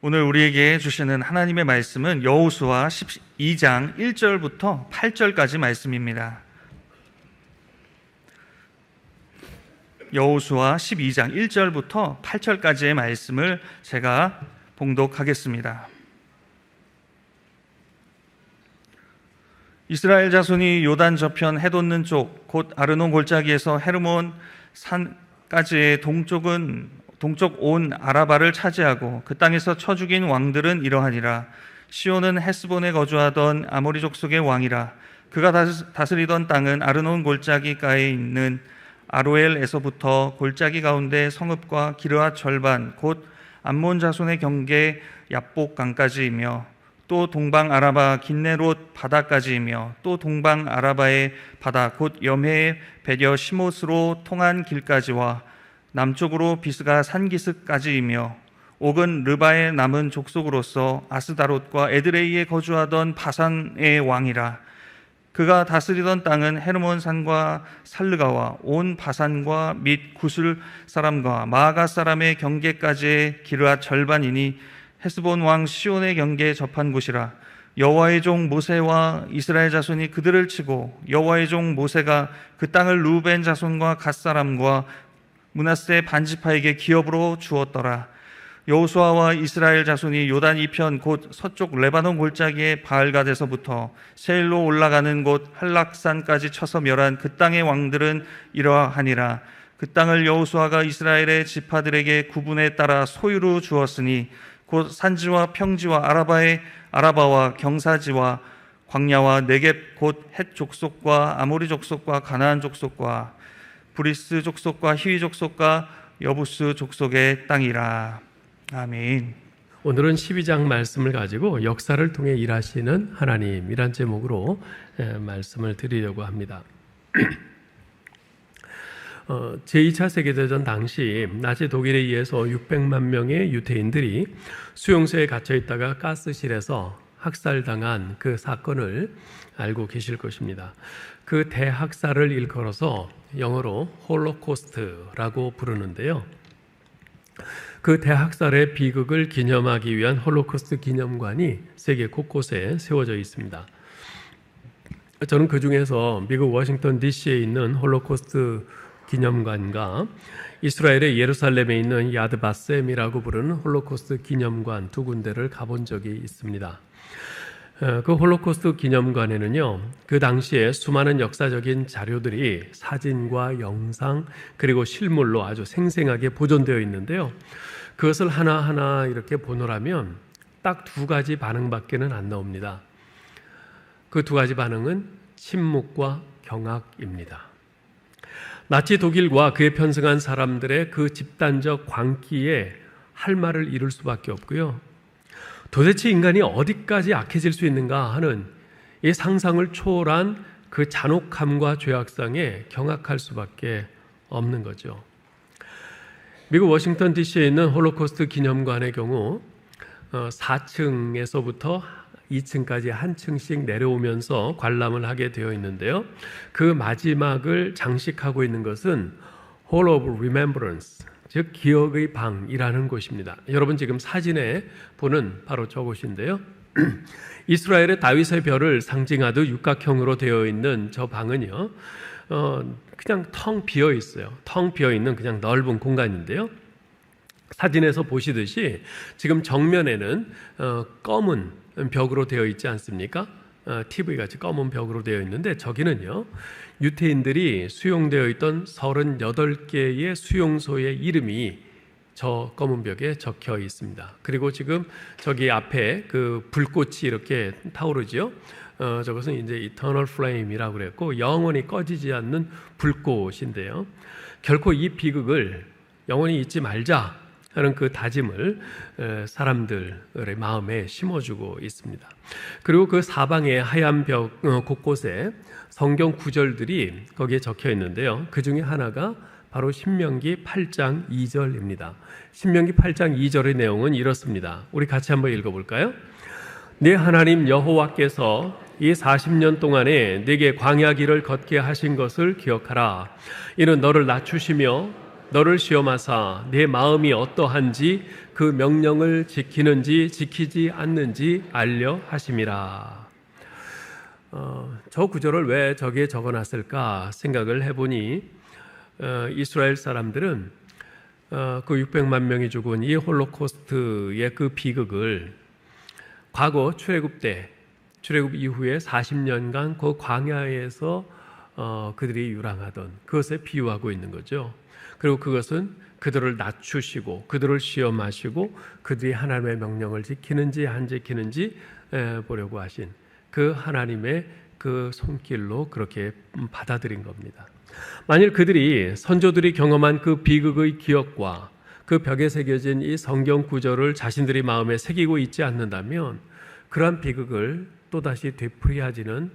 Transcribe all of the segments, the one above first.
오늘 우리에게 주시는 하나님의 말씀은 여호수아 12장 1절부터 8절까지 말씀입니다. 여호수아 12장 1절부터 8절까지의 말씀을 제가 봉독하겠습니다. 이스라엘 자손이 요단 저편 해돋는 쪽 곧 아르논 골짜기에서 헤르몬 산까지의 동쪽 온 아라바를 차지하고 그 땅에서 쳐 죽인 왕들은 이러하니라. 시온은 헤스본에 거주하던 아모리 족속의 왕이라. 그가 다스리던 땅은 아르논 골짜기가에 있는 아로엘에서부터 골짜기 가운데 성읍과 기르앗 절반 곧 암몬 자손의 경계 얍복강까지이며 또 동방 아라바 긴네롯 바다까지이며 또 동방 아라바의 바다 곧 염해의 베려 시못으로 통한 길까지와 남쪽으로 비스가 산기슭까지이며 옥은 르바의 남은 족속으로서 아스다롯과 에드레이에 거주하던 바산의 왕이라. 그가 다스리던 땅은 헤르몬 산과 살르가와 온 바산과 및 구슬 사람과 마아가 사람의 경계까지의 기르앗 절반이니 헤스본 왕 시온의 경계에 접한 곳이라. 여호와의 종 모세와 이스라엘 자손이 그들을 치고 여호와의 종 모세가 그 땅을 루벤 자손과 갓 사람과 므낫세 반지파에게 기업으로 주었더라. 여호수아와 이스라엘 자손이 요단 이편 곧 서쪽 레바논 골짜기의 바알갓에서부터 세일로 올라가는 곳 할락산까지 쳐서 멸한 그 땅의 왕들은 이러하니라. 그 땅을 여호수아가 이스라엘의 지파들에게 구분에 따라 소유로 주었으니 곧 산지와 평지와 아라바와 경사지와 광야와 네겝 곧 헷 족속과 아모리 족속과 가나안 족속과 브리스 족속과 히위 족속과 여부스 족속의 땅이라. 아멘. 오늘은 12장 말씀을 가지고 역사를 통해 일하시는 하나님이란 제목으로 말씀을 드리려고 합니다. 제2차 세계대전 당시 나치 독일에 의해서 600만 명의 유태인들이 수용소에 갇혀 있다가 가스실에서 학살당한 그 사건을 알고 계실 것입니다. 그 대학살을 일컬어서 영어로 홀로코스트라고 부르는데요. 그 대학살의 비극을 기념하기 위한 홀로코스트 기념관이 세계 곳곳에 세워져 있습니다. 저는 그 중에서 미국 워싱턴 DC에 있는 홀로코스트 기념관과 이스라엘의 예루살렘에 있는 야드 바셈이라고 부르는 홀로코스트 기념관 두 군데를 가본 적이 있습니다. 그 홀로코스트 기념관에는요, 그 당시에 수많은 역사적인 자료들이 사진과 영상 그리고 실물로 아주 생생하게 보존되어 있는데요. 그것을 하나하나 이렇게 보노라면 딱 두 가지 반응밖에는 안 나옵니다. 그 두 가지 반응은 침묵과 경악입니다. 나치 독일과 그에 편승한 사람들의 그 집단적 광기에 할 말을 잃을 수밖에 없고요. 도대체 인간이 어디까지 악해질 수 있는가 하는 이 상상을 초월한 그 잔혹함과 죄악상에 경악할 수밖에 없는 거죠. 미국 워싱턴 DC에 있는 홀로코스트 기념관의 경우 4층에서부터 2층까지 한 층씩 내려오면서 관람을 하게 되어 있는데요. 그 마지막을 장식하고 있는 것은 Hall of Remembrance, 즉 기억의 방이라는 곳입니다. 여러분 지금 사진에 보는 바로 저곳인데요. 이스라엘의 다윗의 별을 상징하듯 육각형으로 되어 있는 저 방은요, 그냥 텅 비어 있어요. 텅 비어 있는 그냥 넓은 공간인데요. 사진에서 보시듯이 지금 정면에는 검은 벽으로 되어 있지 않습니까? TV같이 검은 벽으로 되어 있는데 저기는요, 유태인들이 수용되어 있던 38개의 수용소의 이름이 저 검은 벽에 적혀 있습니다. 그리고 지금 저기 앞에 그 불꽃이 이렇게 타오르죠. 저것은 이제 Eternal Flame이라고 그랬고 영원히 꺼지지 않는 불꽃인데요. 결코 이 비극을 영원히 잊지 말자 하는 그 다짐을 사람들의 마음에 심어주고 있습니다. 그리고 그 사방의 하얀 벽 곳곳에 성경 구절들이 거기에 적혀 있는데요. 그 중에 하나가 바로 신명기 8장 2절입니다. 신명기 8장 2절의 내용은 이렇습니다. 우리 같이 한번 읽어볼까요? 네 하나님 여호와께서 이 40년 동안에 네게 광야 길을 걷게 하신 것을 기억하라. 이는 너를 낮추시며 너를 시험하사 내 마음이 어떠한지 그 명령을 지키는지 지키지 않는지 알려 하심이라. 저 구절을 왜 저기에 적어놨을까 생각을 해보니 이스라엘 사람들은 그 600만 명이 죽은 이 홀로코스트의 그 비극을 과거 출애굽 이후에 40년간 그 광야에서 그들이 유랑하던 그것에 비유하고 있는 거죠. 그리고 그것은 그들을 낮추시고 그들을 시험하시고 그들이 하나님의 명령을 지키는지 안 지키는지 보려고 하신 그 하나님의 그 손길로 그렇게 받아들인 겁니다. 만일 그들이 선조들이 경험한 그 비극의 기억과 그 벽에 새겨진 이 성경 구절을 자신들이 마음에 새기고 있지 않는다면 그러한 비극을 또다시 되풀이하지는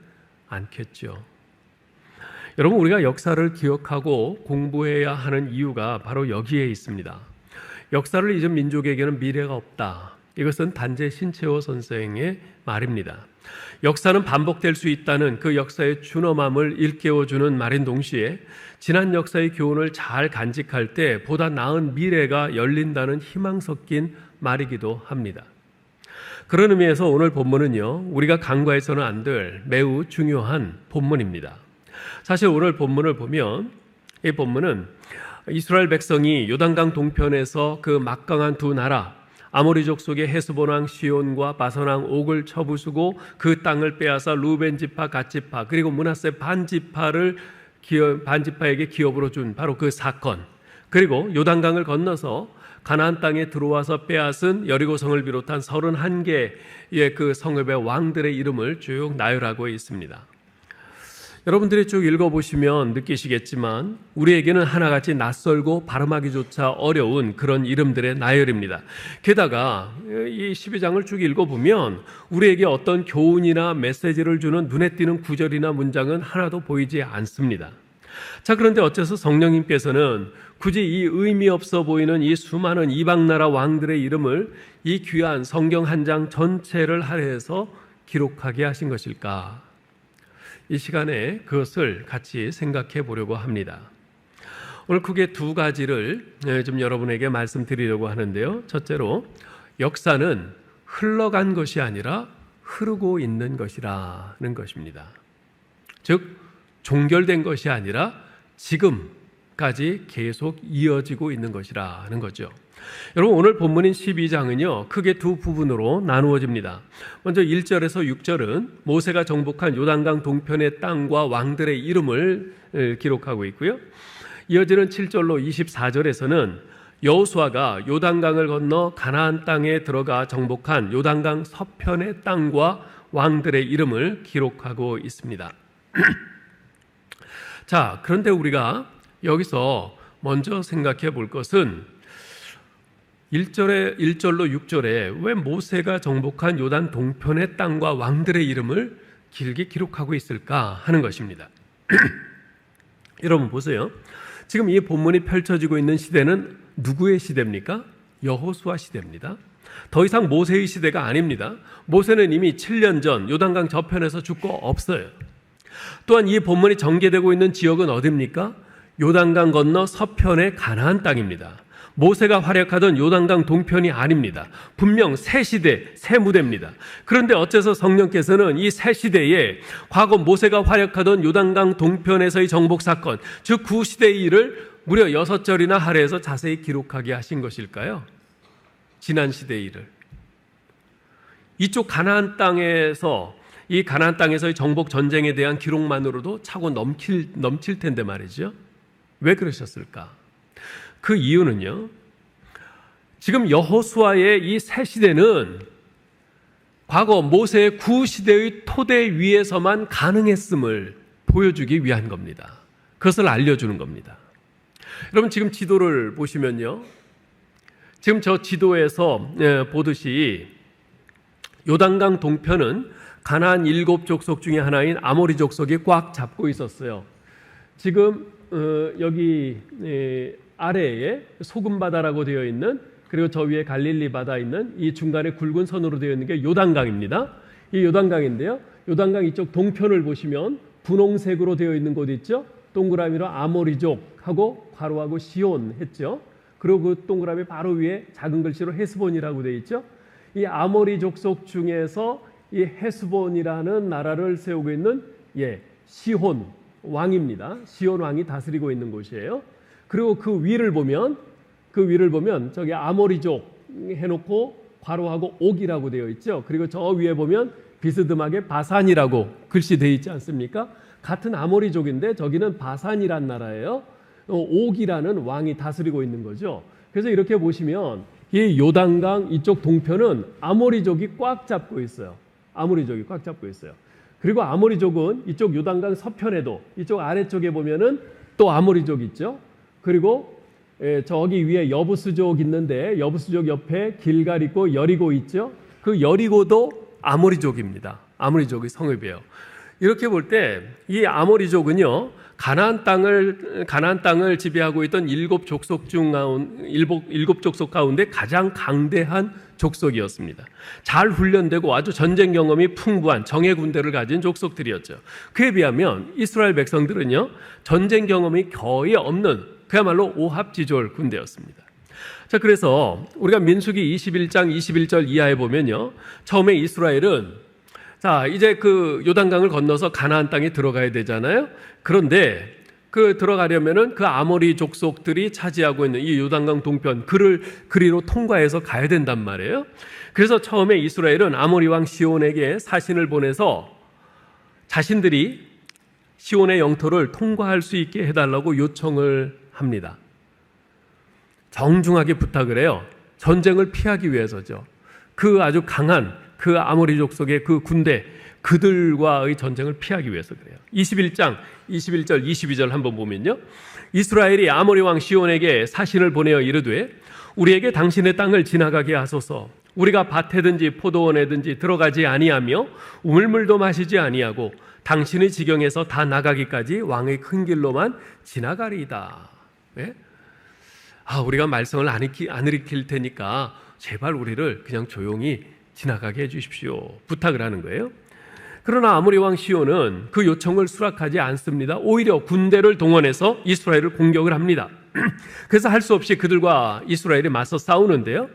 않겠죠. 여러분, 우리가 역사를 기억하고 공부해야 하는 이유가 바로 여기에 있습니다. 역사를 잊은 민족에게는 미래가 없다. 이것은 단재 신채호 선생의 말입니다. 역사는 반복될 수 있다는 그 역사의 준엄함을 일깨워주는 말인 동시에 지난 역사의 교훈을 잘 간직할 때 보다 나은 미래가 열린다는 희망 섞인 말이기도 합니다. 그런 의미에서 오늘 본문은요, 우리가 간과해서는 안 될 매우 중요한 본문입니다. 사실 오늘 본문을 보면 이 본문은 이스라엘 백성이 요단강 동편에서 그 막강한 두 나라 아모리족 속의 헤스본 왕 시온과 바산 왕 옥을 쳐부수고 그 땅을 빼앗아 루벤 지파, 갓 지파 그리고 므낫세 반지파에게 기업으로 준 바로 그 사건, 그리고 요단강을 건너서 가나안 땅에 들어와서 빼앗은 여리고성을 비롯한 31개의 그 성읍의 왕들의 이름을 쭉 나열하고 있습니다. 여러분들이 쭉 읽어보시면 느끼시겠지만 우리에게는 하나같이 낯설고 발음하기조차 어려운 그런 이름들의 나열입니다. 게다가 이 12장을 쭉 읽어보면 우리에게 어떤 교훈이나 메시지를 주는 눈에 띄는 구절이나 문장은 하나도 보이지 않습니다. 자, 그런데 어째서 성령님께서는 굳이 이 의미 없어 보이는 이 수많은 이방나라 왕들의 이름을 이 귀한 성경 한 장 전체를 할애해서 기록하게 하신 것일까? 이 시간에 그것을 같이 생각해 보려고 합니다. 오늘 크게 두 가지를 좀 여러분에게 말씀드리려고 하는데요. 첫째로, 역사는 흘러간 것이 아니라 흐르고 있는 것이라는 것입니다. 즉, 종결된 것이 아니라 지금까지 계속 이어지고 있는 것이라는 거죠. 여러분, 오늘 본문인 12장은요 크게 두 부분으로 나누어집니다. 먼저 1절에서 6절은 모세가 정복한 요단강 동편의 땅과 왕들의 이름을 기록하고 있고요. 이어지는 7절로 24절에서는 여호수아가 요단강을 건너 가나안 땅에 들어가 정복한 요단강 서편의 땅과 왕들의 이름을 기록하고 있습니다. 자, 그런데 우리가 여기서 먼저 생각해 볼 것은 1절로 6절에 왜 모세가 정복한 요단 동편의 땅과 왕들의 이름을 길게 기록하고 있을까 하는 것입니다. 여러분 보세요. 지금 이 본문이 펼쳐지고 있는 시대는 누구의 시대입니까? 여호수아 시대입니다. 더 이상 모세의 시대가 아닙니다. 모세는 이미 7년 전 요단강 저편에서 죽고 없어요. 또한 이 본문이 전개되고 있는 지역은 어디입니까? 요단강 건너 서편의 가나안 땅입니다. 모세가 활약하던 요단강 동편이 아닙니다. 분명 새 시대, 새 무대입니다. 그런데 어째서 성령께서는 이 새 시대에 과거 모세가 활약하던 요단강 동편에서의 정복 사건, 즉 구시대의 일을 무려 6절이나 할애해서 자세히 기록하게 하신 것일까요? 지난 시대의 일을. 이쪽 가나안 땅에서 이 가나안 땅에서의 정복 전쟁에 대한 기록만으로도 차고 넘칠 텐데 말이죠. 왜 그러셨을까? 그 이유는요, 지금 여호수아의 이 새 시대는 과거 모세의 구시대의 토대 위에서만 가능했음을 보여주기 위한 겁니다. 그것을 알려주는 겁니다. 여러분, 지금 지도를 보시면요, 지금 저 지도에서 보듯이 요단강 동편은 가나안 7 족속 중에 하나인 아모리 족속이 꽉 잡고 있었어요. 지금 여기 아래에 소금바다라고 되어 있는, 그리고 저 위에 갈릴리 바다 있는 이 중간에 굵은 선으로 되어 있는 게 요단강입니다. 이 요단강인데요, 요단강 이쪽 동편을 보시면 분홍색으로 되어 있는 곳 있죠. 동그라미로 아모리족 하고 괄호하고 시온 했죠. 그리고 그 동그라미 바로 위에 작은 글씨로 헤스본이라고 되어 있죠. 이 아모리 족속 중에서 이 헤스본이라는 나라를 세우고 있는 시혼 왕입니다. 시혼 왕이 다스리고 있는 곳이에요. 그리고 그 위를 보면 저기 아모리족 해놓고 괄호하고 옥이라고 되어 있죠. 그리고 저 위에 보면 비스듬하게 바산이라고 글씨 되어 있지 않습니까? 같은 아모리족인데 저기는 바산이란 나라예요. 옥이라는 왕이 다스리고 있는 거죠. 그래서 이렇게 보시면 이 요단강 이쪽 동편은 아모리족이 꽉 잡고 있어요. 아모리족이 꽉 잡고 있어요. 그리고 아모리족은 이쪽 요단강 서편에도 이쪽 아래쪽에 보면은 또 아모리족 있죠. 그리고 저기 위에 여부스족 있는데 여부스족 옆에 길갈 있고 여리고 있죠. 그 여리고도 아모리족입니다. 아모리족의 성읍이에요. 이렇게 볼 때 이 아모리족은요, 가나안 땅을 지배하고 있던 일곱 족속 가운데 가장 강대한 족속이었습니다. 잘 훈련되고 아주 전쟁 경험이 풍부한 정예 군대를 가진 족속들이었죠. 그에 비하면 이스라엘 백성들은요, 전쟁 경험이 거의 없는 그야말로 오합지졸 군대였습니다. 자, 그래서 우리가 민수기 21장 21절 이하에 보면요, 처음에 이스라엘은 이제 그 요단강을 건너서 가나안 땅에 들어가야 되잖아요. 그런데 그 들어가려면은 그 아모리 족속들이 차지하고 있는 이 요단강 동편 그리로 통과해서 가야 된단 말이에요. 그래서 처음에 이스라엘은 아모리 왕 시온에게 사신을 보내서 자신들이 시온의 영토를 통과할 수 있게 해달라고 요청을 합니다. 정중하게 부탁을 해요. 전쟁을 피하기 위해서죠. 그 아주 강한 그 아모리 족속의 그 군대, 그들과의 전쟁을 피하기 위해서 그래요. 21장 21절 22절 한번 보면요, 이스라엘이 아모리 왕 시온에게 사신을 보내어 이르되 우리에게 당신의 땅을 지나가게 하소서. 우리가 밭에든지 포도원에든지 들어가지 아니하며 우물물도 마시지 아니하고 당신의 지경에서 다 나가기까지 왕의 큰 길로만 지나가리이다. 네? 우리가 말썽을 안 일으킬 테니까 제발 우리를 그냥 조용히 지나가게 해주십시오. 부탁을 하는 거예요. 그러나 아모리 왕 시온은 그 요청을 수락하지 않습니다. 오히려 군대를 동원해서 이스라엘을 공격을 합니다. 그래서 할 수 없이 그들과 이스라엘이 맞서 싸우는데요,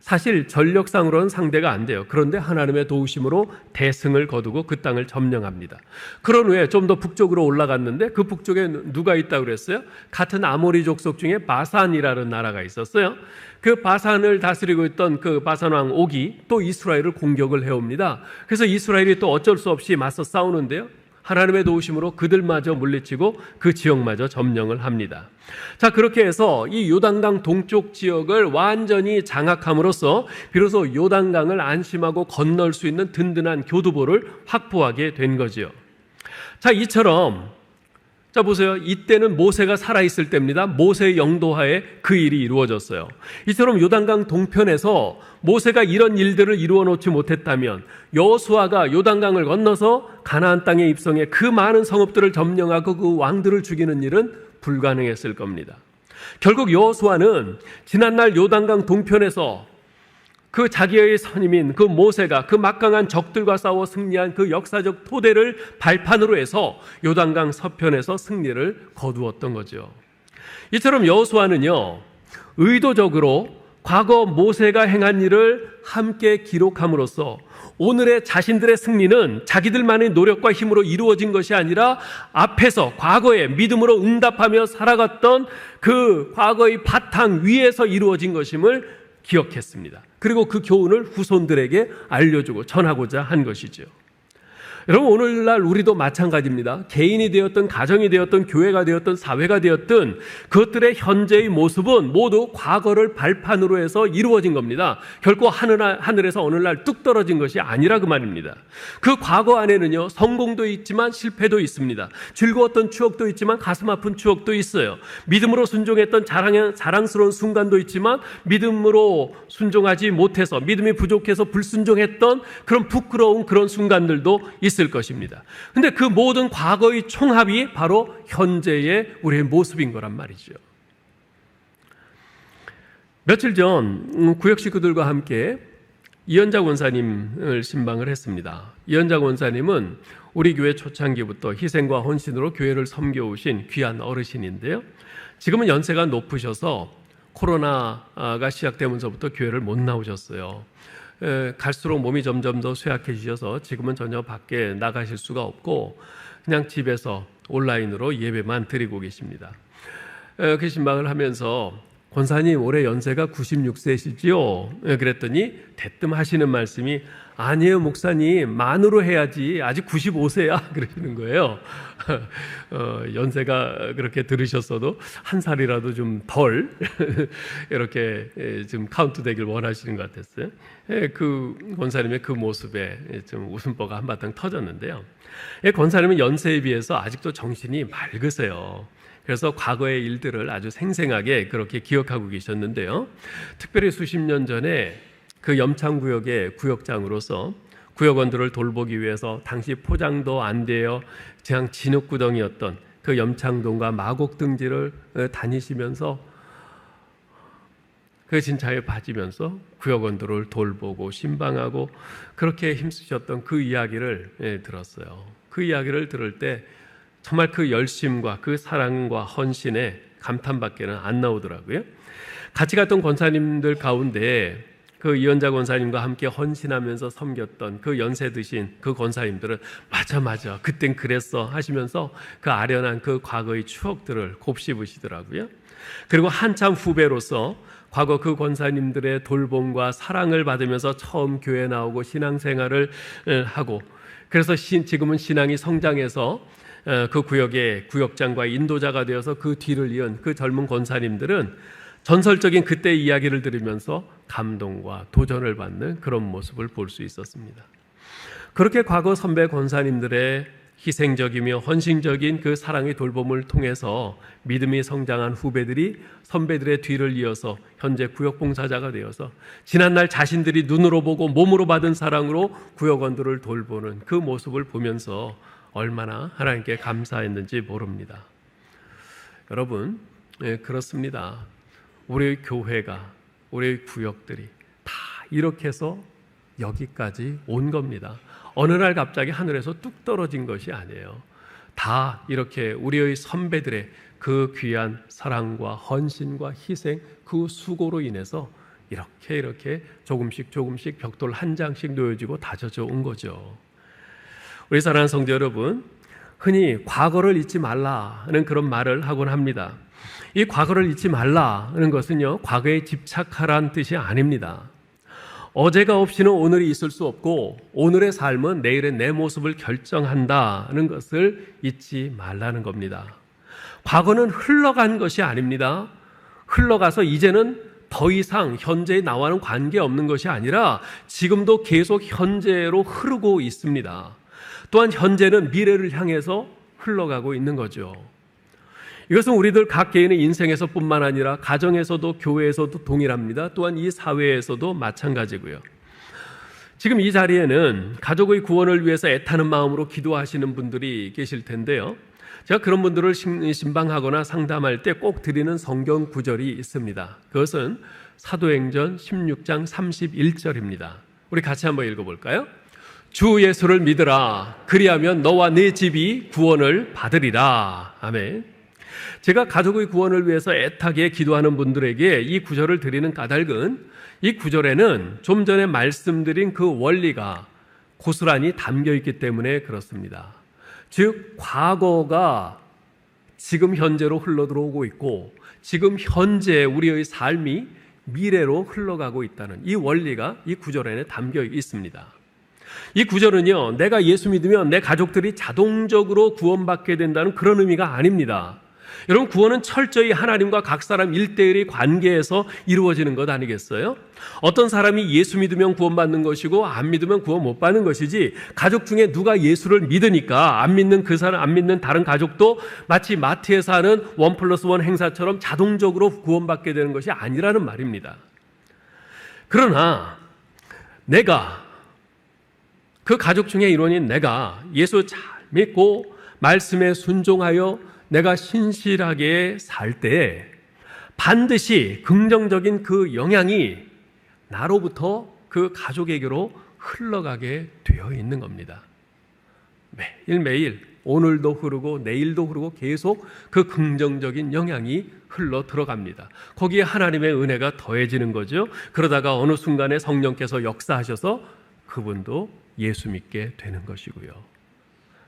사실 전력상으로는 상대가 안 돼요. 그런데 하나님의 도우심으로 대승을 거두고 그 땅을 점령합니다. 그런 후에 좀 더 북쪽으로 올라갔는데 그 북쪽에 누가 있다고 그랬어요? 같은 아모리 족속 중에 바산이라는 나라가 있었어요. 그 바산을 다스리고 있던 그 바산 왕 옥이 또 이스라엘을 공격을 해옵니다. 그래서 이스라엘이 또 어쩔 수 없이 맞서 싸우는데요, 하나님의 도우심으로 그들마저 물리치고 그 지역마저 점령을 합니다. 자, 그렇게 해서 이 요단강 동쪽 지역을 완전히 장악함으로써 비로소 요단강을 안심하고 건널 수 있는 든든한 교두보를 확보하게 된 거지요. 자, 이처럼 보세요. 이때는 모세가 살아있을 때입니다. 모세의 영도하에 그 일이 이루어졌어요. 이처럼 요단강 동편에서 모세가 이런 일들을 이루어 놓지 못했다면 여호수아가 요단강을 건너서 가나안 땅에 입성해 그 많은 성읍들을 점령하고 그 왕들을 죽이는 일은 불가능했을 겁니다. 결국 여호수아는 지난날 요단강 동편에서 그 자기의 선임인 그 모세가 그 막강한 적들과 싸워 승리한 그 역사적 토대를 발판으로 해서 요단강 서편에서 승리를 거두었던 거죠. 이처럼 여호수아는요, 의도적으로 과거 모세가 행한 일을 함께 기록함으로써 오늘의 자신들의 승리는 자기들만의 노력과 힘으로 이루어진 것이 아니라 앞에서 과거에 믿음으로 응답하며 살아갔던 그 과거의 바탕 위에서 이루어진 것임을 기억했습니다. 그리고 그 교훈을 후손들에게 알려주고 전하고자 한 것이죠. 여러분, 오늘날 우리도 마찬가지입니다. 개인이 되었든 가정이 되었든 교회가 되었든 사회가 되었든 그것들의 현재의 모습은 모두 과거를 발판으로 해서 이루어진 겁니다. 결코 하늘에서 어느 날 뚝 떨어진 것이 아니라 그 말입니다. 그 과거 안에는요, 성공도 있지만 실패도 있습니다. 즐거웠던 추억도 있지만 가슴 아픈 추억도 있어요. 믿음으로 순종했던 자랑스러운 순간도 있지만 믿음으로 순종하지 못해서 믿음이 부족해서 불순종했던 그런 부끄러운 그런 순간들도 있을 것입니다. 근데 그 모든 과거의 총합이 바로 현재의 우리의 모습인 거란 말이죠. 며칠 전 구역 식구들과 함께 이현자 권사님을 신방을 했습니다. 이현자 권사님은 우리 교회 초창기부터 희생과 헌신으로 교회를 섬겨오신 귀한 어르신인데요. 지금은 연세가 높으셔서 코로나가 시작되면서부터 교회를 못 나오셨어요. 갈수록 몸이 점점 더 쇠약해지셔서 지금은 전혀 밖에 나가실 수가 없고 그냥 집에서 온라인으로 예배만 드리고 계십니다. 그 신방을 하면서 권사님 올해 연세가 96세시지요? 그랬더니 대뜸 하시는 말씀이 아니에요 목사님 만으로 해야지 아직 95세야 그러시는 거예요. 연세가 그렇게 들으셨어도 한 살이라도 좀 덜 이렇게 좀 카운트 되길 원하시는 것 같았어요. 그 권사님의 그 모습에 좀 웃음보가 한바탕 터졌는데요. 권사님은 연세에 비해서 아직도 정신이 맑으세요. 그래서 과거의 일들을 아주 생생하게 그렇게 기억하고 계셨는데요. 특별히 수십 년 전에 그 염창구역의 구역장으로서 구역원들을 돌보기 위해서 당시 포장도 안 되어 그냥 진흙구덩이였던 그 염창동과 마곡등지를 다니시면서 그 진차에 빠지면서 구역원들을 돌보고 신방하고 그렇게 힘쓰셨던 그 이야기를 들었어요. 그 이야기를 들을 때 정말 그 열심과 그 사랑과 헌신에 감탄밖에는 안 나오더라고요. 같이 갔던 권사님들 가운데 그 이현자 권사님과 함께 헌신하면서 섬겼던 그 연세 드신 그 권사님들은 맞아 그땐 그랬어 하시면서 그 아련한 그 과거의 추억들을 곱씹으시더라고요. 그리고 한참 후배로서 과거 그 권사님들의 돌봄과 사랑을 받으면서 처음 교회 나오고 신앙생활을 하고 그래서 지금은 신앙이 성장해서 그 구역의 구역장과 인도자가 되어서 그 뒤를 이은 그 젊은 권사님들은 전설적인 그때 이야기를 들으면서 감동과 도전을 받는 그런 모습을 볼 수 있었습니다. 그렇게 과거 선배 권사님들의 희생적이며 헌신적인 그 사랑의 돌봄을 통해서 믿음이 성장한 후배들이 선배들의 뒤를 이어서 현재 구역봉사자가 되어서 지난날 자신들이 눈으로 보고 몸으로 받은 사랑으로 구역원들을 돌보는 그 모습을 보면서 얼마나 하나님께 감사했는지 모릅니다. 여러분, 그렇습니다. 우리 교회가, 우리 구역들이 다 이렇게 해서 여기까지 온 겁니다. 어느 날 갑자기 하늘에서 뚝 떨어진 것이 아니에요. 다 이렇게 우리의 선배들의 그 귀한 사랑과 헌신과 희생, 그 수고로 인해서 이렇게 조금씩 벽돌 한 장씩 놓여지고 다져져 온 거죠. 우리 사랑하는 성도 여러분, 흔히 과거를 잊지 말라는 그런 말을 하곤 합니다. 이 과거를 잊지 말라는 것은요, 과거에 집착하라는 뜻이 아닙니다. 어제가 없이는 오늘이 있을 수 없고 오늘의 삶은 내일의 내 모습을 결정한다는 것을 잊지 말라는 겁니다. 과거는 흘러간 것이 아닙니다. 흘러가서 이제는 더 이상 현재의 나와는 관계없는 것이 아니라 지금도 계속 현재로 흐르고 있습니다. 또한 현재는 미래를 향해서 흘러가고 있는 거죠. 이것은 우리들 각 개인의 인생에서 뿐만 아니라 가정에서도 교회에서도 동일합니다. 또한 이 사회에서도 마찬가지고요. 지금 이 자리에는 가족의 구원을 위해서 애타는 마음으로 기도하시는 분들이 계실 텐데요. 제가 그런 분들을 신방하거나 상담할 때 꼭 드리는 성경 구절이 있습니다. 그것은 사도행전 16장 31절입니다. 우리 같이 한번 읽어볼까요? 주 예수를 믿으라. 그리하면 너와 네 집이 구원을 받으리라. 아멘. 제가 가족의 구원을 위해서 애타게 기도하는 분들에게 이 구절을 드리는 까닭은 이 구절에는 좀 전에 말씀드린 그 원리가 고스란히 담겨 있기 때문에 그렇습니다. 즉 과거가 지금 현재로 흘러들어오고 있고 지금 현재 우리의 삶이 미래로 흘러가고 있다는 이 원리가 이 구절에는 담겨 있습니다. 이 구절은요, 내가 예수 믿으면 내 가족들이 자동적으로 구원받게 된다는 그런 의미가 아닙니다. 여러분, 구원은 철저히 하나님과 각 사람 1대1의 관계에서 이루어지는 것 아니겠어요? 어떤 사람이 예수 믿으면 구원받는 것이고 안 믿으면 구원 못 받는 것이지, 가족 중에 누가 예수를 믿으니까 안 믿는 그 사람, 안 믿는 다른 가족도 마치 마트에서 하는 1+1 행사처럼 자동적으로 구원받게 되는 것이 아니라는 말입니다. 그러나 내가, 그 가족 중에 일원인 내가 예수 잘 믿고 말씀에 순종하여 내가 신실하게 살 때 반드시 긍정적인 그 영향이 나로부터 그 가족에게로 흘러가게 되어 있는 겁니다. 매일매일 오늘도 흐르고 내일도 흐르고 계속 그 긍정적인 영향이 흘러 들어갑니다. 거기에 하나님의 은혜가 더해지는 거죠. 그러다가 어느 순간에 성령께서 역사하셔서 그분도 예수 믿게 되는 것이고요.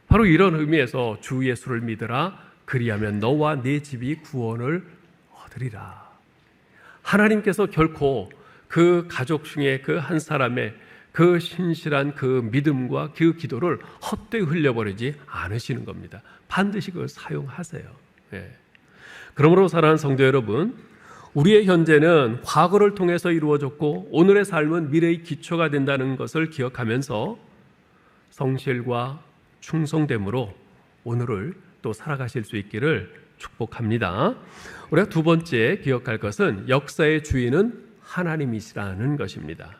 바로 이런 의미에서 주 예수를 믿으라. 그리하면 너와 네 집이 구원을 얻으리라. 하나님께서 결코 그 가족 중에 그 한 사람의 그 신실한 그 믿음과 그 기도를 헛되이 흘려버리지 않으시는 겁니다. 반드시 그걸 사용하세요. 그러므로 사랑하는 성도 여러분, 우리의 현재는 과거를 통해서 이루어졌고 오늘의 삶은 미래의 기초가 된다는 것을 기억하면서 성실과 충성됨으로 오늘을 또 살아가실 수 있기를 축복합니다. 우리가 두 번째 기억할 것은 역사의 주인은 하나님이시라는 것입니다.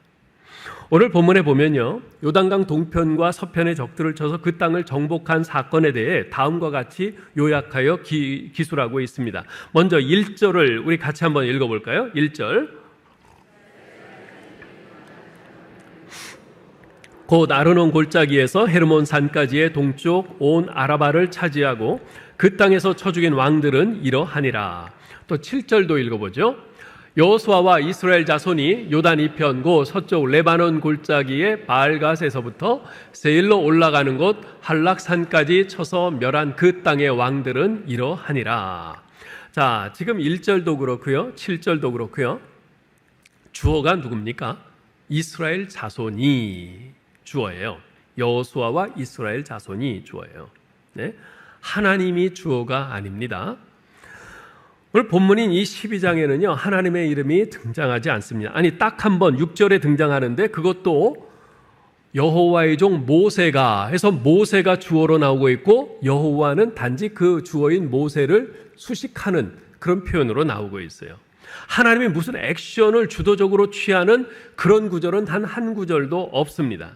오늘 본문에 보면요, 요단강 동편과 서편의 적들을 쳐서 그 땅을 정복한 사건에 대해 다음과 같이 요약하여 기술하고 있습니다. 먼저 1절을 우리 같이 한번 읽어볼까요? 1절. 곧 아르논 골짜기에서 헤르몬 산까지의 동쪽 온 아라바를 차지하고 그 땅에서 쳐 죽인 왕들은 이러하니라. 또 7절도 읽어보죠. 여호수아와 이스라엘 자손이 요단 이편 곧 서쪽 레바논 골짜기의 바알갓에서부터 세일로 올라가는 곳 할락산까지 쳐서 멸한 그 땅의 왕들은 이러하니라. 자, 지금 1절도 그렇고요, 7절도 그렇고요. 주어가 누굽니까? 이스라엘 자손이 주어예요. 여호수아와 이스라엘 자손이 주어예요. 네? 하나님이 주어가 아닙니다. 오늘 본문인 이 12장에는요 하나님의 이름이 등장하지 않습니다. 아니, 딱 한 번 6절에 등장하는데 그것도 여호와의 종 모세가 해서 모세가 주어로 나오고 있고 여호와는 단지 그 주어인 모세를 수식하는 그런 표현으로 나오고 있어요. 하나님이 무슨 액션을 주도적으로 취하는 그런 구절은 단 한 구절도 없습니다.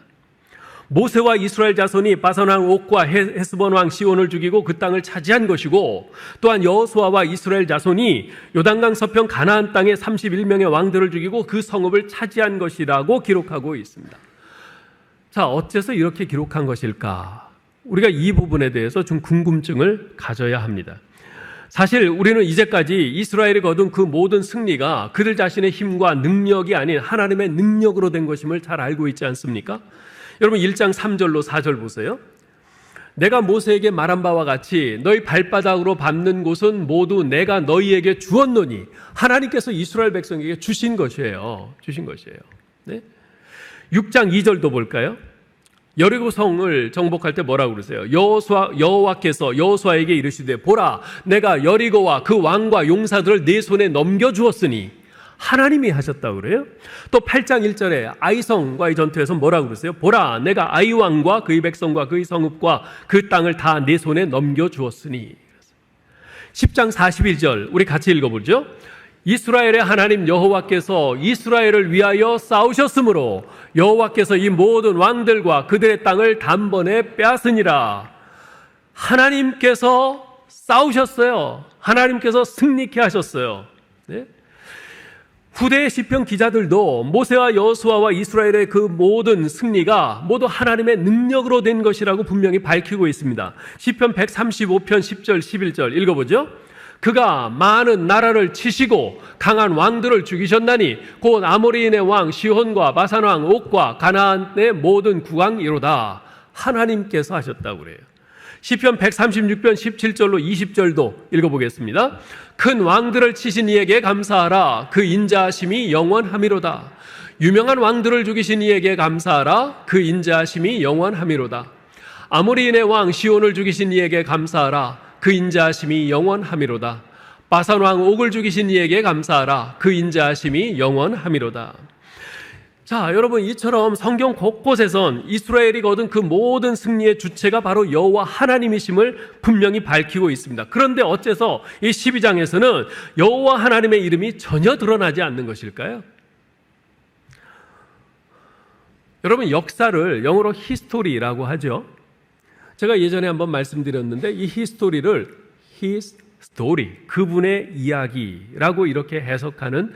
모세와 이스라엘 자손이 바산 왕 옥과 헤스본 왕 시온을 죽이고 그 땅을 차지한 것이고, 또한 여호수아와 이스라엘 자손이 요단강 서편 가나안 땅에 31명의 왕들을 죽이고 그 성읍을 차지한 것이라고 기록하고 있습니다. 자, 어째서 이렇게 기록한 것일까? 우리가 이 부분에 대해서 좀 궁금증을 가져야 합니다. 사실 우리는 이제까지 이스라엘이 거둔 그 모든 승리가 그들 자신의 힘과 능력이 아닌 하나님의 능력으로 된 것임을 잘 알고 있지 않습니까? 여러분 1장 3절로 4절 보세요. 내가 모세에게 말한 바와 같이 너희 발바닥으로 밟는 곳은 모두 내가 너희에게 주었노니, 하나님께서 이스라엘 백성에게 주신 것이에요. 주신 것이에요. 네? 6장 2절도 볼까요? 여리고성을 정복할 때 뭐라고 그러세요? 여호와께서 여호수아에게 이르시되 보라, 내가 여리고와 그 왕과 용사들을 네 손에 넘겨주었으니, 하나님이 하셨다고 그래요. 또 8장 1절에 아이성과의 전투에서 뭐라고 그러세요? 보라, 내가 아이 왕과 그의 백성과 그의 성읍과 그 땅을 다 네 손에 넘겨주었으니. 10장 41절 우리 같이 읽어보죠. 이스라엘의 하나님 여호와께서 이스라엘을 위하여 싸우셨으므로 여호와께서 이 모든 왕들과 그들의 땅을 단번에 빼앗으니라. 하나님께서 싸우셨어요. 하나님께서 승리케 하셨어요. 네? 후대의 시편 기자들도 모세와 여호수아와 이스라엘의 그 모든 승리가 모두 하나님의 능력으로 된 것이라고 분명히 밝히고 있습니다. 시편 135편 10절 11절 읽어보죠. 그가 많은 나라를 치시고 강한 왕들을 죽이셨나니 곧 아모리인의 왕 시혼과 바산 왕 옥과 가나안의 모든 국왕이로다. 하나님께서 하셨다고 그래요. 시편 136편 17절로 20절도 읽어보겠습니다. 큰 왕들을 치신 이에게 감사하라. 그 인자하심이 영원함이로다. 유명한 왕들을 죽이신 이에게 감사하라. 그 인자하심이 영원함이로다. 아모리인의 왕 시온을 죽이신 이에게 감사하라. 그 인자하심이 영원함이로다. 바산 왕 옥을 죽이신 이에게 감사하라. 그 인자하심이 영원함이로다. 자, 여러분, 이처럼 성경 곳곳에선 이스라엘이 거둔 그 모든 승리의 주체가 바로 여호와 하나님이심을 분명히 밝히고 있습니다. 그런데 어째서 이 12장에서는 여호와 하나님의 이름이 전혀 드러나지 않는 것일까요? 여러분, 역사를 영어로 히스토리라고 하죠. 제가 예전에 한번 말씀드렸는데 이 히스토리를 his story, 그분의 이야기라고 이렇게 해석하는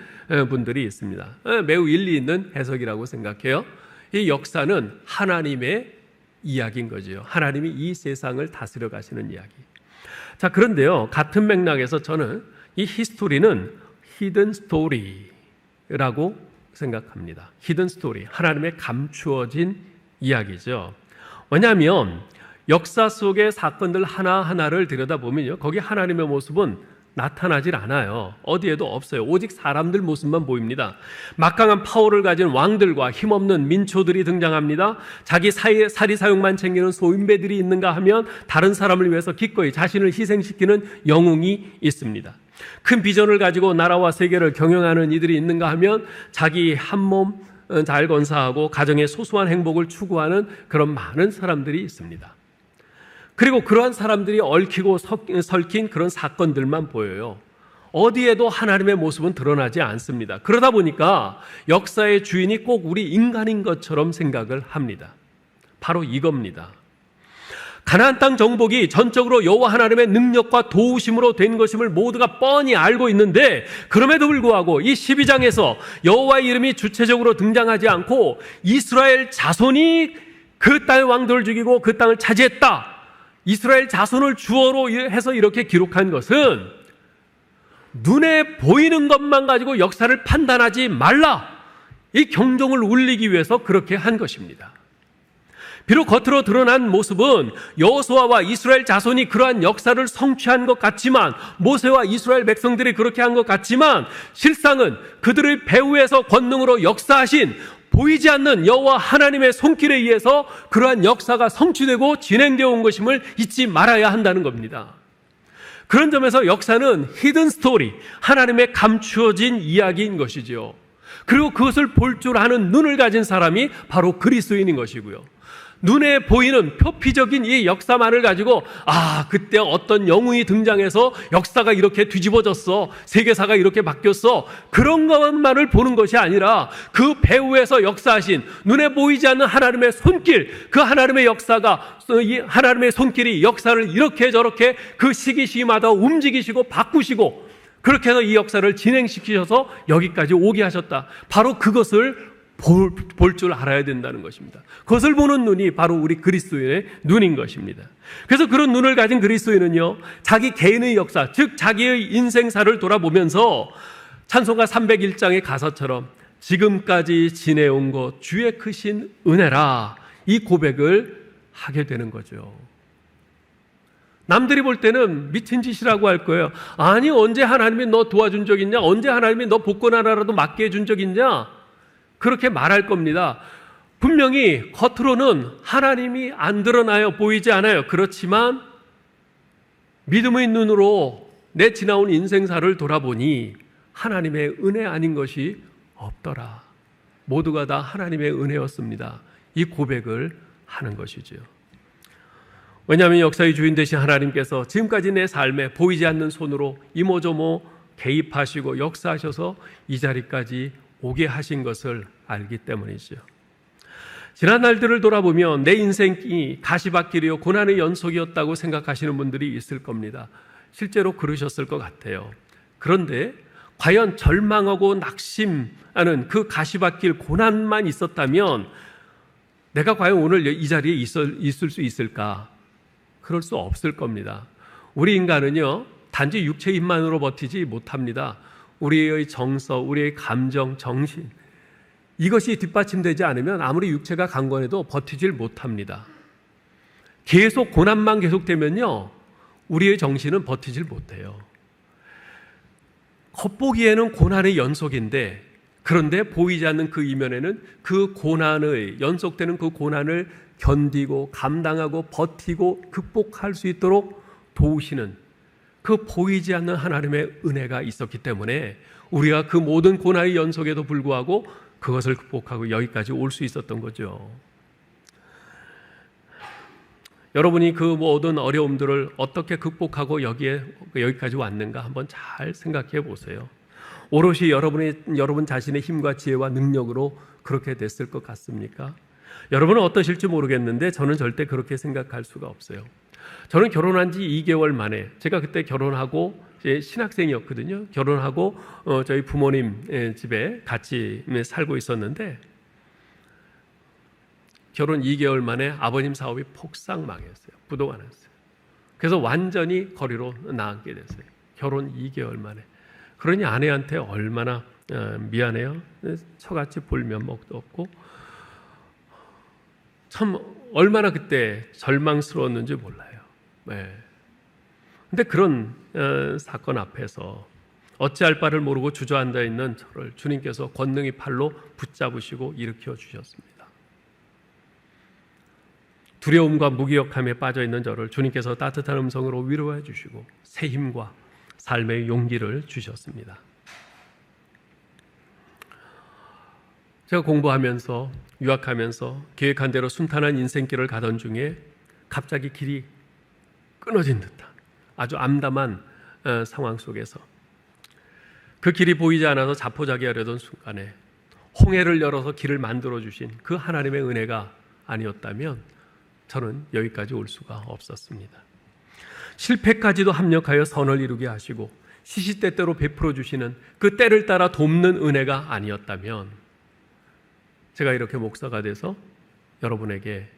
분들이 있습니다. 매우 일리 있는 해석이라고 생각해요. 이 역사는 하나님의 이야기인 거죠. 하나님이 이 세상을 다스려 가시는 이야기. 자, 그런데요, 같은 맥락에서 저는 이 히스토리는 히든 스토리라고 생각합니다. 히든 스토리, 하나님의 감추어진 이야기죠. 왜냐하면 역사 속의 사건들 하나하나를 들여다보면요, 거기 하나님의 모습은 나타나질 않아요. 어디에도 없어요. 오직 사람들 모습만 보입니다. 막강한 파워를 가진 왕들과 힘없는 민초들이 등장합니다. 자기 사리 사욕만 챙기는 소인배들이 있는가 하면 다른 사람을 위해서 기꺼이 자신을 희생시키는 영웅이 있습니다. 큰 비전을 가지고 나라와 세계를 경영하는 이들이 있는가 하면 자기 한몸 잘 건사하고 가정의 소소한 행복을 추구하는 그런 많은 사람들이 있습니다. 그리고 그러한 사람들이 얽히고 설킨 그런 사건들만 보여요. 어디에도 하나님의 모습은 드러나지 않습니다. 그러다 보니까 역사의 주인이 꼭 우리 인간인 것처럼 생각을 합니다. 바로 이겁니다. 가나안 땅 정복이 전적으로 여호와 하나님의 능력과 도우심으로 된 것임을 모두가 뻔히 알고 있는데, 그럼에도 불구하고 이 12장에서 여호와의 이름이 주체적으로 등장하지 않고 이스라엘 자손이 그 땅의 왕들을 죽이고 그 땅을 차지했다, 이스라엘 자손을 주어로 해서 이렇게 기록한 것은 눈에 보이는 것만 가지고 역사를 판단하지 말라, 이 경종을 울리기 위해서 그렇게 한 것입니다. 비록 겉으로 드러난 모습은 여호수아와 이스라엘 자손이 그러한 역사를 성취한 것 같지만, 모세와 이스라엘 백성들이 그렇게 한 것 같지만, 실상은 그들의 배후에서 권능으로 역사하신 보이지 않는 여호와 하나님의 손길에 의해서 그러한 역사가 성취되고 진행되어 온 것임을 잊지 말아야 한다는 겁니다. 그런 점에서 역사는 히든 스토리, 하나님의 감추어진 이야기인 것이죠. 그리고 그것을 볼 줄 아는 눈을 가진 사람이 바로 그리스도인인 것이고요. 눈에 보이는 표피적인 이 역사만을 가지고 그때 어떤 영웅이 등장해서 역사가 이렇게 뒤집어졌어, 세계사가 이렇게 바뀌었어, 그런 것만을 보는 것이 아니라 그 배후에서 역사하신 눈에 보이지 않는 하나님의 손길, 그 하나님의 역사가, 이 하나님의 손길이 역사를 이렇게 저렇게 그 시기시기마다 움직이시고 바꾸시고 그렇게 해서 이 역사를 진행시키셔서 여기까지 오게 하셨다. 바로 그것을 볼 줄 알아야 된다는 것입니다. 그것을 보는 눈이 바로 우리 그리스도인의 눈인 것입니다. 그래서 그런 눈을 가진 그리스도인은요, 자기 개인의 역사, 즉 자기의 인생사를 돌아보면서 찬송가 301장의 가사처럼 지금까지 지내온 것 주의 크신 은혜라, 이 고백을 하게 되는 거죠. 남들이 볼 때는 미친 짓이라고 할 거예요. 아니, 언제 하나님이 너 도와준 적 있냐? 언제 하나님이 너 복권 하나라도 맡게 해준 적 있냐? 그렇게 말할 겁니다. 분명히 겉으로는 하나님이 안 드러나요, 보이지 않아요. 그렇지만 믿음의 눈으로 내 지나온 인생사를 돌아보니 하나님의 은혜 아닌 것이 없더라. 모두가 다 하나님의 은혜였습니다. 이 고백을 하는 것이죠. 왜냐하면 역사의 주인 되신 하나님께서 지금까지 내 삶에 보이지 않는 손으로 이모저모 개입하시고 역사하셔서 이 자리까지 오게 하신 것을 알기 때문이죠. 지난 날들을 돌아보면 내 인생이 가시밭길이요 고난의 연속이었다고 생각하시는 분들이 있을 겁니다. 실제로 그러셨을 것 같아요. 그런데 과연 절망하고 낙심하는 그 가시밭길 고난만 있었다면 내가 과연 오늘 이 자리에 있을 수 있을까? 그럴 수 없을 겁니다. 우리 인간은요, 단지 육체의 힘만으로 버티지 못합니다. 우리의 정서, 우리의 감정, 정신, 이것이 뒷받침되지 않으면 아무리 육체가 강건해도 버티질 못합니다. 계속 고난만 계속되면요, 우리의 정신은 버티질 못해요. 겉보기에는 고난의 연속인데, 그런데 보이지 않는 그 이면에는 그 고난의 연속되는 그 고난을 견디고 감당하고 버티고 극복할 수 있도록 도우시는 그 보이지 않는 하나님의 은혜가 있었기 때문에 우리가 그 모든 고난의 연속에도 불구하고 그것을 극복하고 여기까지 올 수 있었던 거죠. 여러분이 그 모든 어려움들을 어떻게 극복하고 여기까지 왔는가 한번 잘 생각해 보세요. 오롯이 여러분 자신의 힘과 지혜와 능력으로 그렇게 됐을 것 같습니까? 여러분은 어떠실지 모르겠는데 저는 절대 그렇게 생각할 수가 없어요. 저는 결혼한 지 2개월 만에, 제가 그때 결혼하고 신학생이었거든요. 결혼하고 저희 부모님 집에 같이 살고 있었는데 결혼 2개월 만에 아버님 사업이 폭삭 망했어요. 부도가 났어요. 그래서 완전히 거리로 나앉게 됐어요. 결혼 2개월 만에. 그러니 아내한테 얼마나 미안해요. 처같이 볼 면목도 없고 참 얼마나 그때 절망스러웠는지 몰라요. 네. 근데 그런 사건 앞에서 어찌할 바를 모르고 주저앉아 있는 저를 주님께서 권능의 팔로 붙잡으시고 일으켜 주셨습니다. 두려움과 무기력함에 빠져 있는 저를 주님께서 따뜻한 음성으로 위로해 주시고 새 힘과 삶의 용기를 주셨습니다. 제가 공부하면서 유학하면서 계획한 대로 순탄한 인생길을 가던 중에 갑자기 길이 끊어진 듯한 아주 암담한 상황 속에서 그 길이 보이지 않아서 자포자기하려던 순간에 홍해를 열어서 길을 만들어 주신 그 하나님의 은혜가 아니었다면 저는 여기까지 올 수가 없었습니다. 실패까지도 합력하여 선을 이루게 하시고 시시때때로 베풀어 주시는 그 때를 따라 돕는 은혜가 아니었다면 제가 이렇게 목사가 돼서 여러분에게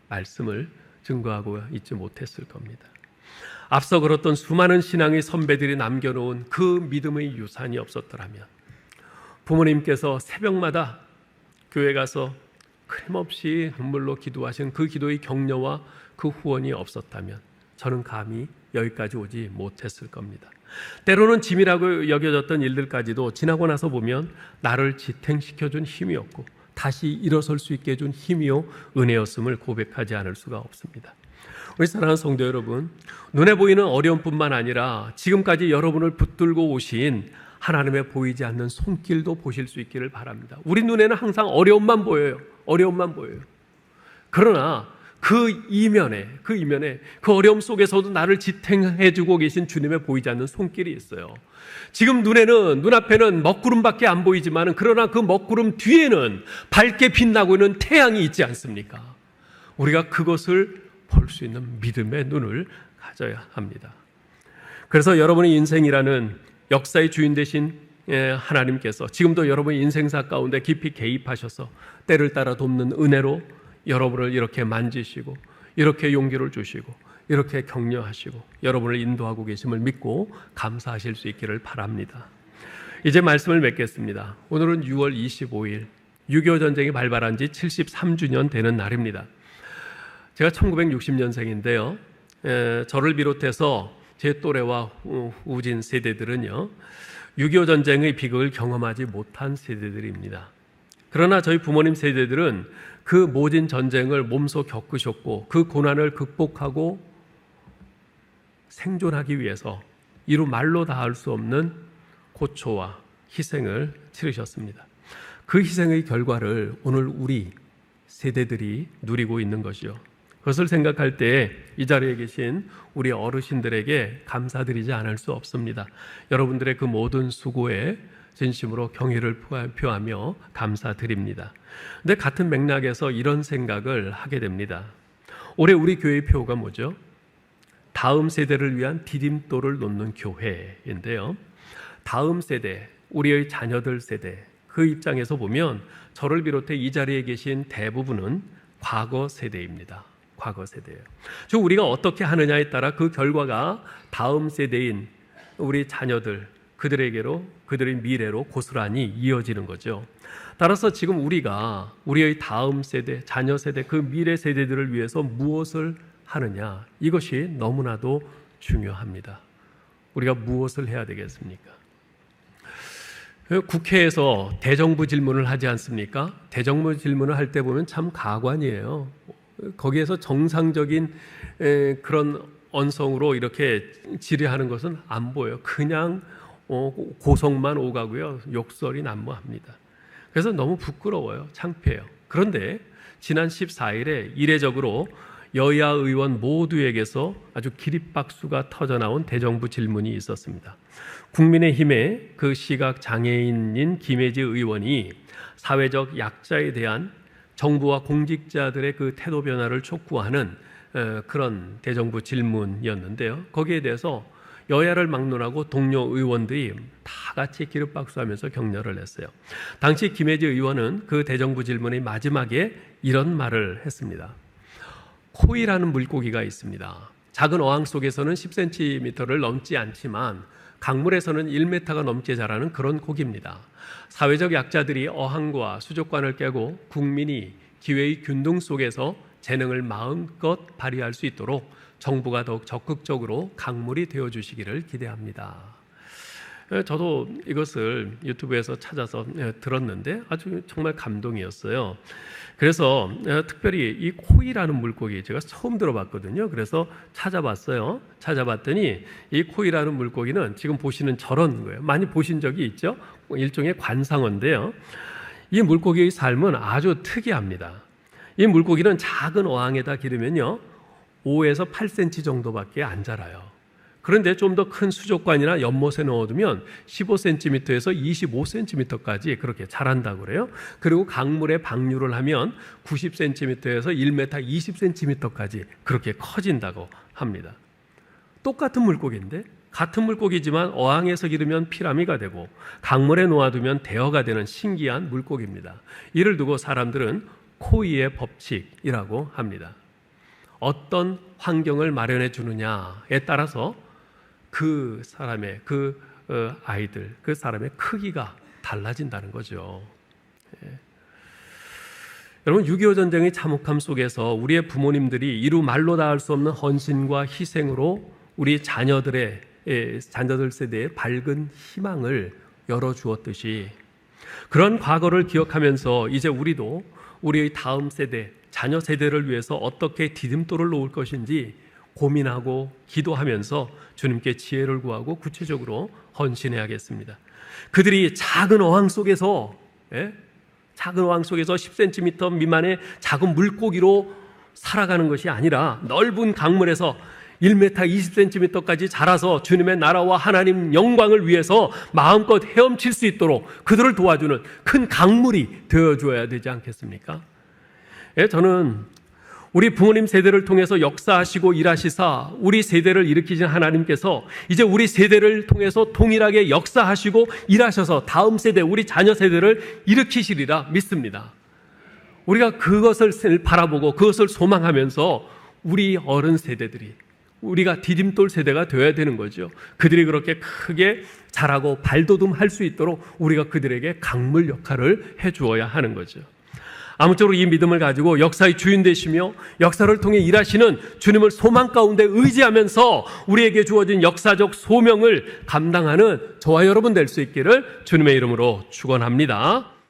말씀을 증거하고 있지 못했을 겁니다. 앞서 걸었던 수많은 신앙의 선배들이 남겨놓은 그 믿음의 유산이 없었더라면, 부모님께서 새벽마다 교회 가서 끊임없이 눈물로 기도하신 그 기도의 격려와 그 후원이 없었다면 저는 감히 여기까지 오지 못했을 겁니다. 때로는 짐이라고 여겨졌던 일들까지도 지나고 나서 보면 나를 지탱시켜준 힘이었고 다시 일어설 수 있게 해준 힘이요 은혜였음을 고백하지 않을 수가 없습니다. 우리 사랑하는 성도 여러분, 눈에 보이는 어려움뿐만 아니라 지금까지 여러분을 붙들고 오신 하나님의 보이지 않는 손길도 보실 수 있기를 바랍니다. 우리 눈에는 항상 어려움만 보여요. 어려움만 보여요. 그러나 그 이면에 그 어려움 속에서도 나를 지탱해주고 계신 주님의 보이지 않는 손길이 있어요. 지금 눈앞에는 먹구름밖에 안 보이지만 그러나 그 먹구름 뒤에는 밝게 빛나고 있는 태양이 있지 않습니까? 우리가 그것을 볼 수 있는 믿음의 눈을 가져야 합니다. 그래서 여러분의 인생이라는 역사의 주인 되신 하나님께서 지금도 여러분의 인생사 가운데 깊이 개입하셔서 때를 따라 돕는 은혜로 여러분을 이렇게 만지시고 이렇게 용기를 주시고 이렇게 격려하시고 여러분을 인도하고 계심을 믿고 감사하실 수 있기를 바랍니다. 이제 말씀을 맺겠습니다. 오늘은 6월 25일 6.25 전쟁이 발발한 지 73주년 되는 날입니다. 제가 1960년생인데요. 저를 비롯해서 제 또래와 우진 세대들은요, 6.25 전쟁의 비극을 경험하지 못한 세대들입니다. 그러나 저희 부모님 세대들은 그 모진 전쟁을 몸소 겪으셨고 그 고난을 극복하고 생존하기 위해서 이루 말로 닿을 수 없는 고초와 희생을 치르셨습니다. 그 희생의 결과를 오늘 우리 세대들이 누리고 있는 것이요. 그것을 생각할 때 이 자리에 계신 우리 어르신들에게 감사드리지 않을 수 없습니다. 여러분들의 그 모든 수고에 진심으로 경의를 표하며 감사드립니다. 근데 같은 맥락에서 이런 생각을 하게 됩니다. 올해 우리 교회의 표가 뭐죠? 다음 세대를 위한 디딤돌을 놓는 교회인데요. 다음 세대, 우리의 자녀들 세대, 그 입장에서 보면 저를 비롯해 이 자리에 계신 대부분은 과거 세대입니다. 과거 세대예요. 즉 우리가 어떻게 하느냐에 따라 그 결과가 다음 세대인 우리 자녀들, 그들의 미래로 고스란히 이어지는 거죠. 따라서 지금 우리가 우리의 다음 세대, 자녀 세대, 그 미래 세대들을 위해서 무엇을 하느냐, 이것이 너무나도 중요합니다. 우리가 무엇을 해야 되겠습니까? 국회에서 대정부 질문을 하지 않습니까? 대정부 질문을 할 때 보면 참 가관이에요. 거기에서 정상적인 그런 언성으로 이렇게 질의하는 것은 안 보여요. 그냥 고성만 오가고요, 욕설이 난무합니다. 그래서 너무 부끄러워요. 창피해요. 그런데 지난 14일에 이례적으로 여야 의원 모두에게서 아주 기립박수가 터져나온 대정부 질문이 있었습니다. 국민의힘의 그 시각장애인인 김혜지 의원이 사회적 약자에 대한 정부와 공직자들의 그 태도 변화를 촉구하는 그런 대정부 질문이었는데요. 거기에 대해서 여야를 막론하고 동료 의원들이 다 같이 기립박수하면서 격려를 했어요. 당시 김혜지 의원은 그 대정부 질문의 마지막에 이런 말을 했습니다. 코이라는 물고기가 있습니다. 작은 어항 속에서는 10cm를 넘지 않지만 강물에서는 1m가 넘게 자라는 그런 고기입니다. 사회적 약자들이 어항과 수족관을 깨고 국민이 기회의 균등 속에서 재능을 마음껏 발휘할 수 있도록 정부가 더욱 적극적으로 강물이 되어주시기를 기대합니다. 저도 이것을 유튜브에서 찾아서 들었는데 아주 정말 감동이었어요. 그래서 특별히 이 코이라는 물고기 제가 처음 들어봤거든요. 그래서 찾아봤어요. 찾아봤더니 이 코이라는 물고기는 지금 보시는 저런 거예요. 많이 보신 적이 있죠? 일종의 관상어인데요. 이 물고기의 삶은 아주 특이합니다. 이 물고기는 작은 어항에다 기르면요 5에서 8cm 정도밖에 안 자라요. 그런데 좀 더 큰 수족관이나 연못에 넣어두면 15cm에서 25cm까지 그렇게 자란다고 그래요. 그리고 강물에 방류를 하면 90cm에서 1m 20cm까지 그렇게 커진다고 합니다. 똑같은 물고기인데 같은 물고기지만 어항에서 기르면 피라미가 되고 강물에 놓아두면 대어가 되는 신기한 물고기입니다. 이를 두고 사람들은 코이의 법칙이라고 합니다. 어떤 환경을 마련해 주느냐에 따라서 그 사람의 아이들, 그 사람의 크기가 달라진다는 거죠. 여러분 6.25 전쟁의 참혹함 속에서 우리의 부모님들이 이루 말로 다 할 수 없는 헌신과 희생으로 우리 자녀들 세대에 밝은 희망을 열어주었듯이 그런 과거를 기억하면서 이제 우리도 우리의 다음 세대, 자녀 세대를 위해서 어떻게 디딤돌을 놓을 것인지 고민하고 기도하면서 주님께 지혜를 구하고 구체적으로 헌신해야겠습니다. 그들이 작은 어항 속에서 10cm 미만의 작은 물고기로 살아가는 것이 아니라 넓은 강물에서 1m 20cm까지 자라서 주님의 나라와 하나님 영광을 위해서 마음껏 헤엄칠 수 있도록 그들을 도와주는 큰 강물이 되어줘야 되지 않겠습니까? 저는 우리 부모님 세대를 통해서 역사하시고 일하시사 우리 세대를 일으키신 하나님께서 이제 우리 세대를 통해서 동일하게 역사하시고 일하셔서 다음 세대, 우리 자녀 세대를 일으키시리라 믿습니다. 우리가 그것을 바라보고 그것을 소망하면서 우리 어른 세대들이 우리가 디딤돌 세대가 되어야 되는 거죠. 그들이 그렇게 크게 자라고 발돋움할 수 있도록 우리가 그들에게 강물 역할을 해주어야 하는 거죠. 아무쪼록 이 믿음을 가지고 역사의 주인 되시며 역사를 통해 일하시는 주님을 소망 가운데 의지하면서 우리에게 주어진 역사적 소명을 감당하는 저와 여러분 될 수 있기를 주님의 이름으로 축원합니다.